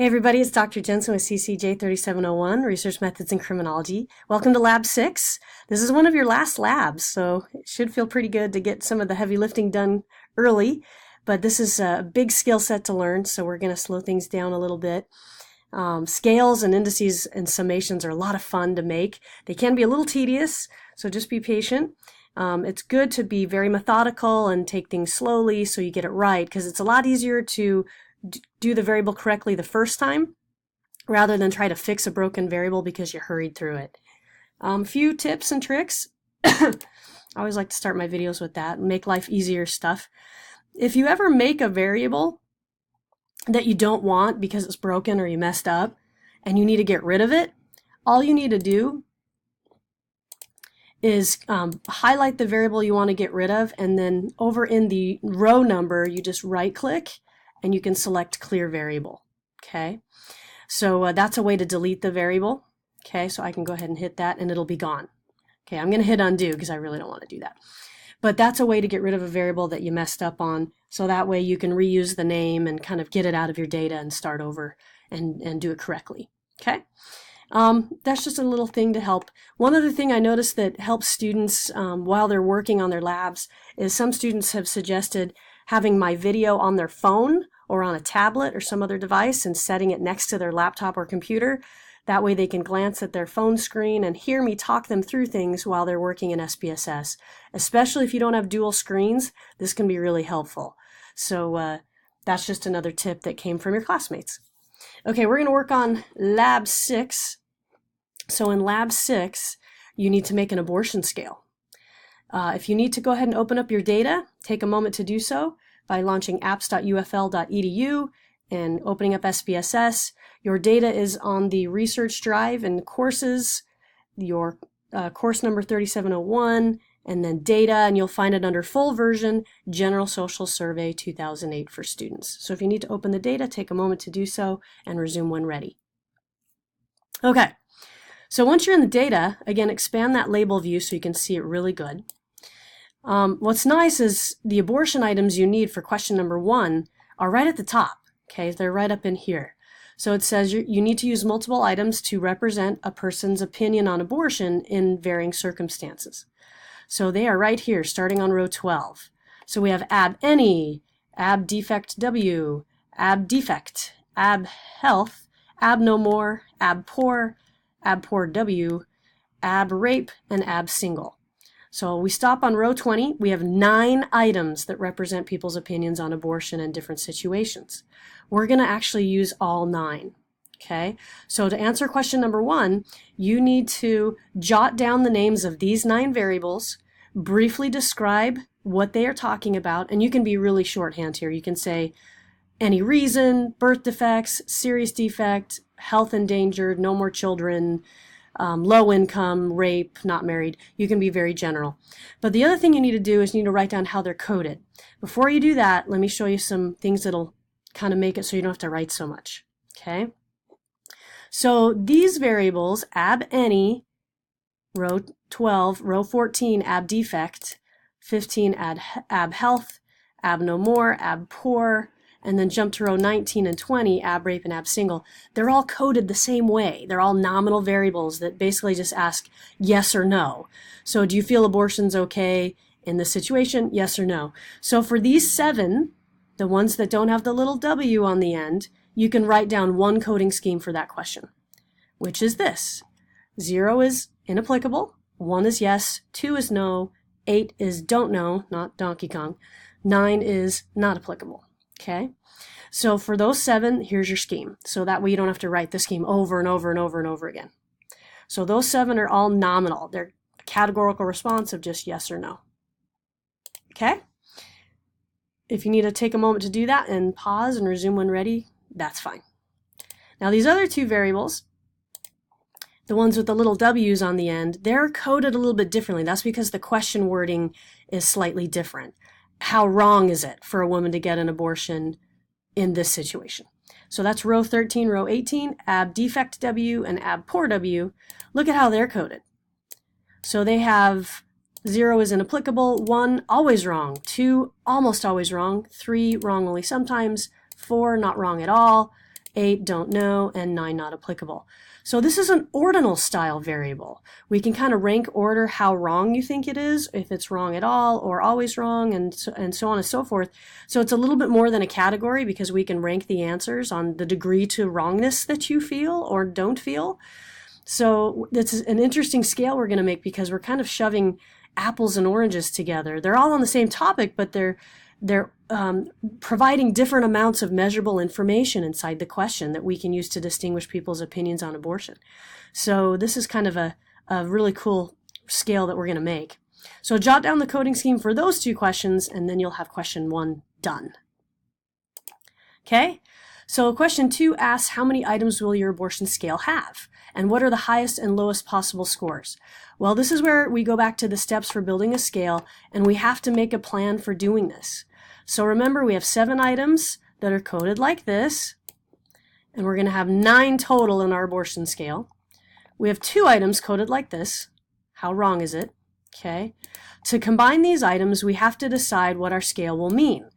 Hey everybody, it's Dr. Jensen with CCJ 3701, Research Methods in Criminology. Welcome to Lab 6. This is one of your last labs, so it should feel pretty good to get some of the heavy lifting done early, but this is a big skill set to learn, so we're going to slow things down a little bit. Scales and indices and summations are a lot of fun to make. They can be a little tedious, so just be patient. It's good to be very methodical and take things slowly so you get it right, because it's a lot easier to do the variable correctly the first time rather than try to fix a broken variable because you hurried through it. Few tips and tricks. I always like to start my videos with that, make life easier stuff. If you ever make a variable that you don't want because it's broken or you messed up and you need to get rid of it, all you need to do is highlight the variable you want to get rid of, and then over in the row number you just right click and you can select clear variable. Okay, so that's a way to delete the variable. Okay, so I can go ahead and hit that and it'll be gone. Okay, I'm going to hit undo because I really don't want to do that. But that's a way to get rid of a variable that you messed up on, so that way you can reuse the name and kind of get it out of your data and start over and do it correctly. Okay, that's just a little thing to help. One other thing I noticed that helps students while they're working on their labs is some students have suggested having my video on their phone or on a tablet or some other device and setting it next to their laptop or computer. That way they can glance at their phone screen and hear me talk them through things while they're working in SPSS. Especially if you don't have dual screens, this can be really helpful. So that's just another tip that came from your classmates. Okay, we're going to work on Lab 6. So in Lab 6, you need to make an abortion scale. If you need to go ahead and open up your data, take a moment to do so by launching apps.ufl.edu and opening up SPSS. Your data is on the research drive and courses, your course number 3701, and then data, and you'll find it under full version, General Social Survey 2008 for students. So if you need to open the data, take a moment to do so and resume when ready. Okay, so once you're in the data, again, expand that label view so you can see it really good. What's nice is the abortion items you need for question number 1 are right at the top. Okay, they're right up in here. So it says you need to use multiple items to represent a person's opinion on abortion in varying circumstances. So they are right here, starting on row 12. So we have ab any, ab defect W, ab defect, ab health, ab no more, ab poor W, ab rape, and ab single. So we stop on row 20. We have 9 items that represent people's opinions on abortion in different situations. We're going to actually use all 9. Okay, so to answer question number 1, you need to jot down the names of these 9 variables, briefly describe what they are talking about, and you can be really shorthand here. You can say any reason, birth defects, serious defect, health endangered, no more children, low income, rape, not married. You can be very general. But the other thing you need to do is you need to write down how they're coded. Before you do that, let me show you some things that'll kind of make it so you don't have to write so much. Okay? So these variables, ab any, row 12, row 14, ab defect, 15, ab health, ab no more, ab poor, and then jump to row 19 and 20, ab rape and ab single. They're all coded the same way. They're all nominal variables that basically just ask yes or no. So do you feel abortion's okay in this situation? Yes or no. So for these 7, the ones that don't have the little W on the end, you can write down one coding scheme for that question, which is this. 0 is inapplicable, 1 is yes, 2 is no, 8 is don't know, not Donkey Kong, 9 is not applicable. Okay, so for those 7, here's your scheme. So that way you don't have to write the scheme over and over and over and over again. So those 7 are all nominal. They're a categorical response of just yes or no. Okay? If you need to take a moment to do that and pause and resume when ready, that's fine. Now these other 2 variables, the ones with the little W's on the end, they're coded a little bit differently. That's because the question wording is slightly different. How wrong is it for a woman to get an abortion in this situation? So that's row 13, row 18, ab defect W and ab poor W. Look at how they're coded. So they have 0 is inapplicable, 1 always wrong, 2 almost always wrong, 3 wrong only sometimes, 4 not wrong at all, 8 don't know, and 9 not applicable. So this is an ordinal style variable. We can kind of rank order how wrong you think it is, if it's wrong at all or always wrong, and so on and so forth. So it's a little bit more than a category because we can rank the answers on the degree to wrongness that you feel or don't feel. So this is an interesting scale we're going to make because we're kind of shoving apples and oranges together. They're all on the same topic, but they're providing different amounts of measurable information inside the question that we can use to distinguish people's opinions on abortion. So this is kind of a really cool scale that we're going to make. So jot down the coding scheme for those two questions, and then you'll have question 1 done. Okay? So question 2 asks, how many items will your abortion scale have? And what are the highest and lowest possible scores? Well, this is where we go back to the steps for building a scale, and we have to make a plan for doing this. So remember, we have 7 items that are coded like this, and we're going to have 9 total in our abortion scale. We have 2 items coded like this. How wrong is it? Okay. To combine these items, we have to decide what our scale will mean.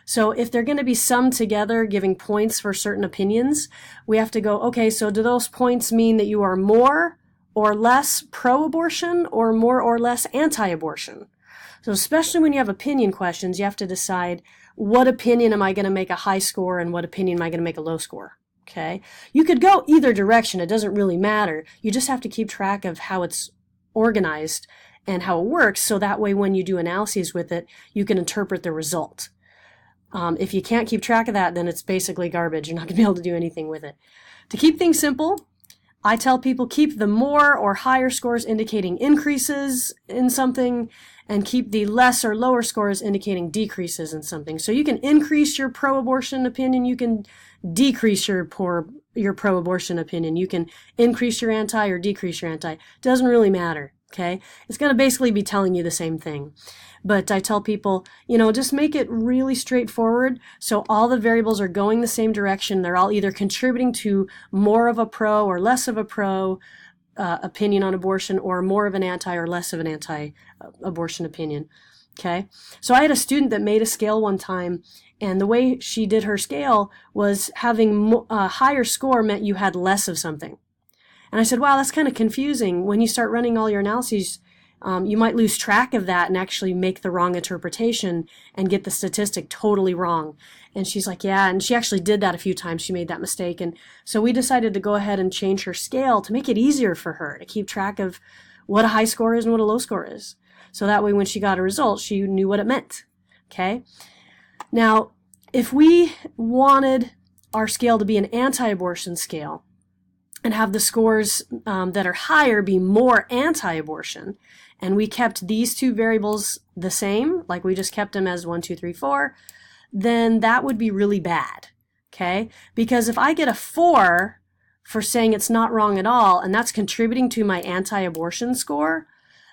So if they're going to be summed together, giving points for certain opinions, we have to go, okay, so do those points mean that you are more or less pro-abortion or more or less anti-abortion? So especially when you have opinion questions, you have to decide what opinion am I going to make a high score and what opinion am I going to make a low score? Okay. You could go either direction. It doesn't really matter. You just have to keep track of how it's organized and how it works, so that way when you do analyses with it, you can interpret the result. If you can't keep track of that, then it's basically garbage. You're not going to be able to do anything with it. To keep things simple, I tell people keep the more or higher scores indicating increases in something, and keep the less or lower scores indicating decreases in something. So you can increase your pro-abortion opinion, you can decrease your pro-abortion opinion, you can increase your anti or decrease your anti. Doesn't really matter. Okay, it's going to basically be telling you the same thing. But I tell people, just make it really straightforward so all the variables are going the same direction. They're all either contributing to more of a pro or less of a pro opinion on abortion, or more of an anti or less of an anti-abortion opinion. Okay, so I had a student that made a scale one time, and the way she did her scale was having a higher score meant you had less of something. And I said, wow, that's kind of confusing. When you start running all your analyses, you might lose track of that and actually make the wrong interpretation and get the statistic totally wrong. And she's like, yeah, and she actually did that a few times. She made that mistake. And so we decided to go ahead and change her scale to make it easier for her to keep track of what a high score is and what a low score is. So that way when she got a result, she knew what it meant. Okay? Now, if we wanted our scale to be an anti-abortion scale, and have the scores that are higher be more anti-abortion, and we kept these two variables the same, like we just kept them as 1, 2, 3, 4, then that would be really bad, okay? Because if I get a 4 for saying it's not wrong at all, and that's contributing to my anti-abortion score,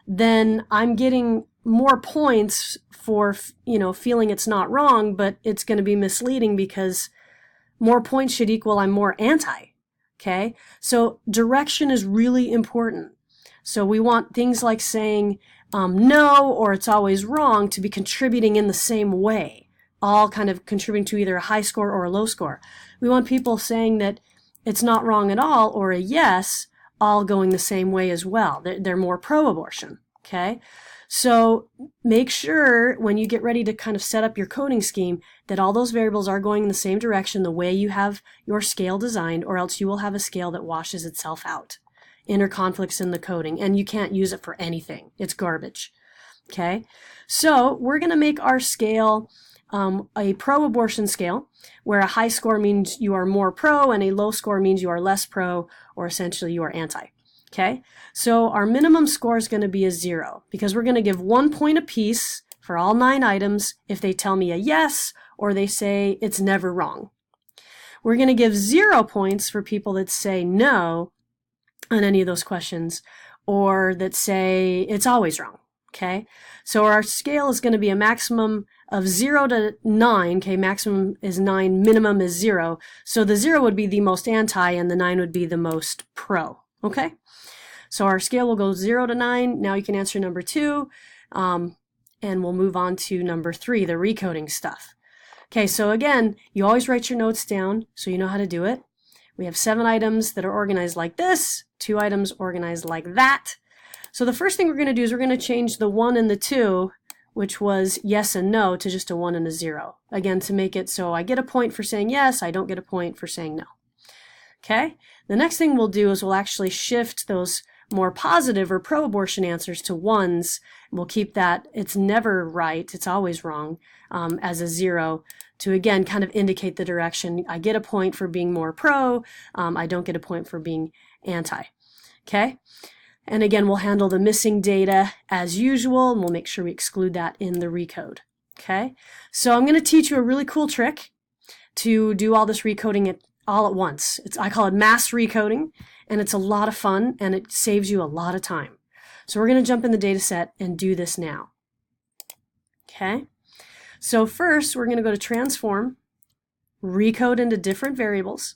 then I'm getting more points for, feeling it's not wrong, but it's going to be misleading because more points should equal I'm more anti. Okay, so direction is really important. So we want things like saying no or it's always wrong to be contributing in the same way, all kind of contributing to either a high score or a low score. We want people saying that it's not wrong at all or a yes, all going the same way as well. They're more pro-abortion. Okay, so make sure when you get ready to kind of set up your coding scheme that all those variables are going in the same direction the way you have your scale designed, or else you will have a scale that washes itself out. Inner conflicts in the coding, and you can't use it for anything. It's garbage. Okay, so we're going to make our scale a pro-abortion scale, where a high score means you are more pro and a low score means you are less pro, or essentially you are anti. Okay, so our minimum score is going to be a 0 because we're going to give 1 point apiece for all 9 items if they tell me a yes or they say it's never wrong. We're going to give 0 points for people that say no on any of those questions or that say it's always wrong. Okay, so our scale is going to be a maximum of 0 to 9. Okay, maximum is 9, minimum is 0. So the 0 would be the most anti and the 9 would be the most pro. Okay, so our scale will go 0 to 9. Now you can answer number 2, and we'll move on to number 3, the recoding stuff. Okay, so again, you always write your notes down so you know how to do it. We have 7 items that are organized like this, 2 items organized like that. So the first thing we're going to do is we're going to change the 1 and the 2, which was yes and no, to just a 1 and a 0. Again, to make it so I get a point for saying yes, I don't get a point for saying no. Okay? The next thing we'll do is we'll actually shift those more positive or pro-abortion answers to 1s. We'll keep that, it's never right, it's always wrong, as a 0, to again kind of indicate the direction. I get a point for being more pro, I don't get a point for being anti. Okay? And again, we'll handle the missing data as usual, and we'll make sure we exclude that in the recode. Okay? So I'm going to teach you a really cool trick to do all this recoding all at once. I call it mass recoding, and it's a lot of fun, and it saves you a lot of time. So we're going to jump in the data set and do this now. Okay? So first, we're going to go to Transform, Recode into different variables.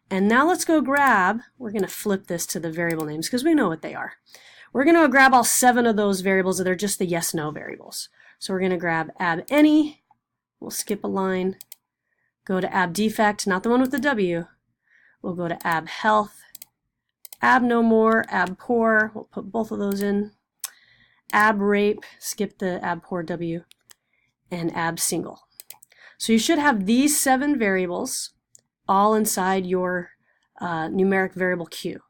And now let's go grab, we're going to flip this to the variable names because we know what they are. We're going to grab all 7 of those variables that are just the yes-no variables. So we're going to grab ab_any, we'll skip a line, go to ab_defect, not the one with the W. We'll go to ab_health, ab_no_more, ab_poor, we'll put both of those in, ab_rape, skip the ab_poor W, and ab_single. So you should have these 7 variables all inside your numeric variable Q.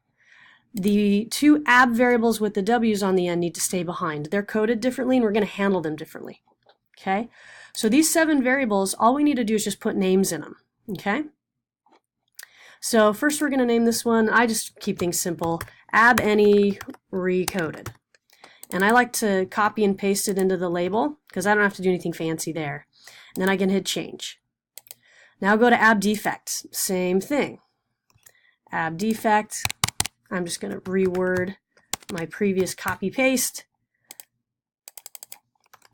The 2 ab variables with the W's on the end need to stay behind. They're coded differently and we're going to handle them differently. Okay? So these 7 variables, all we need to do is just put names in them. Okay? So first we're going to name this one, I just keep things simple, ab_any recoded. And I like to copy and paste it into the label because I don't have to do anything fancy there. And then I can hit change. Now go to ab_defect, same thing. ab_defect, I'm just going to reword my previous copy paste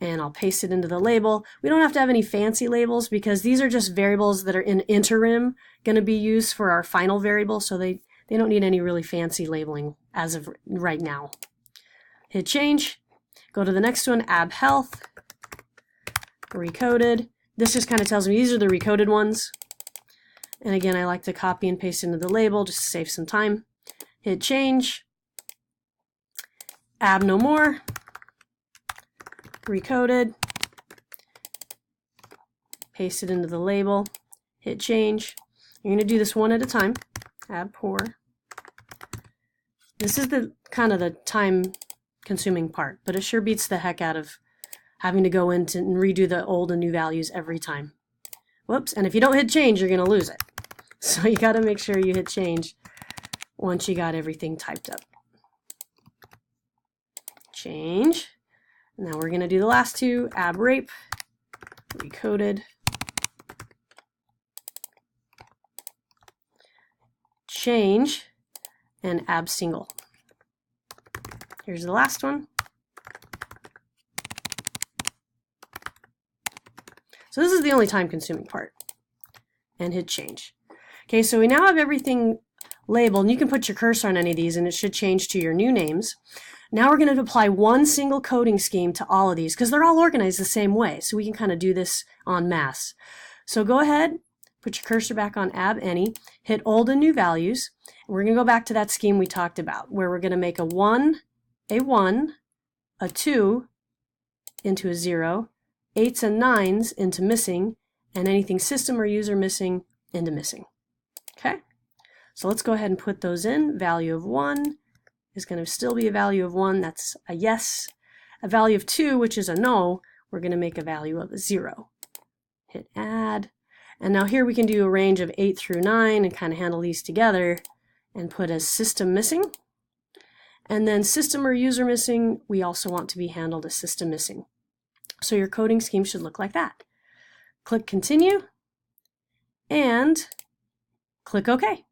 and I'll paste it into the label. We don't have to have any fancy labels because these are just variables that are in interim going to be used for our final variable, so they don't need any really fancy labeling as of right now. Hit change, go to the next one, ab_health, recoded. This just kind of tells me these are the recoded ones. And again, I like to copy and paste into the label just to save some time. Hit change. ab_no_more. Recoded. Paste it into the label. Hit change. You're going to do this one at a time. ab_poor. This is the kind of the time consuming part, but it sure beats the heck out of having to go into and redo the old and new values every time. Whoops, and if you don't hit change, you're going to lose it. So you got to make sure you hit change once you got everything typed up. Change. Now we're going to do the last 2, ab_rape, recoded, change, and ab_single. Here's the last one. So this is the only time-consuming part. And hit change. Okay, so we now have everything labeled, and you can put your cursor on any of these, and it should change to your new names. Now we're going to apply one single coding scheme to all of these, because they're all organized the same way, so we can kind of do this en masse. So go ahead, put your cursor back on ab_any, hit old and new values, and we're going to go back to that scheme we talked about, where we're going to make a 1, a 2 into a 0, 8s and 9s into missing, and anything system or user missing into missing. Okay? So let's go ahead and put those in. Value of 1 is going to still be a value of 1. That's a yes. A value of 2, which is a no, we're going to make a value of a 0. Hit add. And now here we can do a range of 8 through 9 and kind of handle these together and put as system missing. And then system or user missing, we also want to be handled as system missing. So your coding scheme should look like that. Click continue and click OK.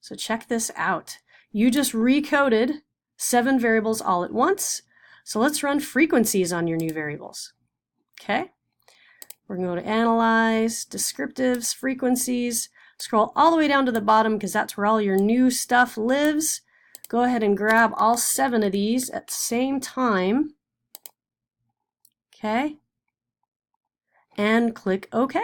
So check this out. You just recoded 7 variables all at once. So let's run frequencies on your new variables. Okay? We're going to go to Analyze, Descriptives, Frequencies. Scroll all the way down to the bottom because that's where all your new stuff lives. Go ahead and grab all 7 of these at the same time. Okay? And click OK.